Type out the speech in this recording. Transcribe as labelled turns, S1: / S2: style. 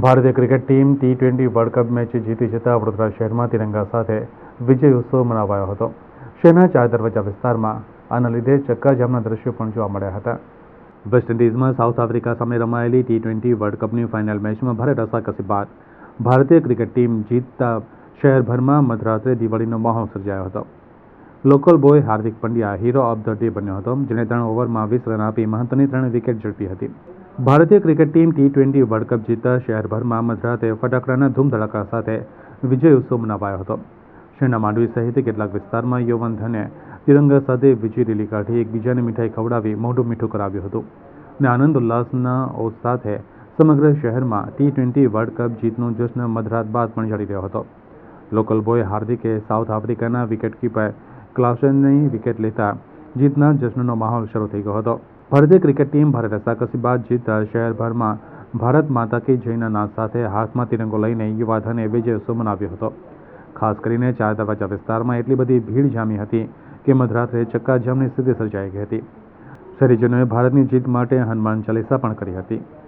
S1: ભારતીય cricket team T20 world cup match જીતી જતા વડોદરા શહેરમાં તિરંગા સાથે વિજય ઉત્સવ મનાવાયો હતો. શહેરના 4 દરવાજા વિસ્તારમાં આના લીધે ચક્કાજામના દ્રશ્યો પણ જોવા મળ્યા હતા. વેસ્ટ ઇન્ડિઝમાં સાઉથ આફ્રિકા સામે રમાયેલી T20 વર્લ્ડ કપની ફાઇનલ મેચમાં ભારે રસાકસી બાદ ભારતીય ક્રિકેટ ટીમ જીતતા શહેરભરમાં મધરાત્રે દિવાળીનો માહોલ સર્જાયો હતો. Local boy Hardik Pandya hero of the day બન્યો હતો, જેણે 3 ઓવરમાં 20 રન આપી મહત્વની 3 વિકેટ ઝડપી હતી. ભારતીય cricket team T20 world cup જીતતા શહેરભરમાં મધરાતે ફટાકડાના ધૂમધડાકા સાથે વિજય ઉત્સવ મનાવાયો હતો. શહેરના માંડવી સહિત કેટલાક વિસ્તારમાં યુવાધને તિરંગા સાથે વિજય રેલી કાઢી એકબીજાને મીઠાઈ ખવડાવી મોઢું મીઠું કરાવ્યું હતું અને આનંદ ઉલ્લાસના ઓજ સાથે સમગ્ર શહેરમાં T20 વર્લ્ડ કપ જીતનો જશ્ન મધરાત બાદ પણ જારી રહ્યો હતો. લોકલ બોય હાર્દિકે સાઉથ આફ્રિકાના વિકેટકીપર ક્લાસનની વિકેટ લેતા જીતના જશ્નનો માહોલ શરૂ થઈ ગયો હતો. ભારતીય ક્રિકેટ ટીમ ભારે રસાકસી બાદ જીતતા શહેરભરમાં ભારત માતા કી જયના નાદ સાથે હાથમાં તિરંગો લઈને યુવાધને વિજય ઉત્સવ મનાવ્યો હતો. ખાસ કરીને 4 દરવાજા વિસ્તારમાં એટલી બધી ભીડ જામી હતી કે મધરાત્રે ચક્કાજામની સ્થિતિ સર્જાઈ ગઈ હતી. શહેરીજનોએ ભારતની જીત માટે હનુમાન ચાલીસા પણ કરી હતી.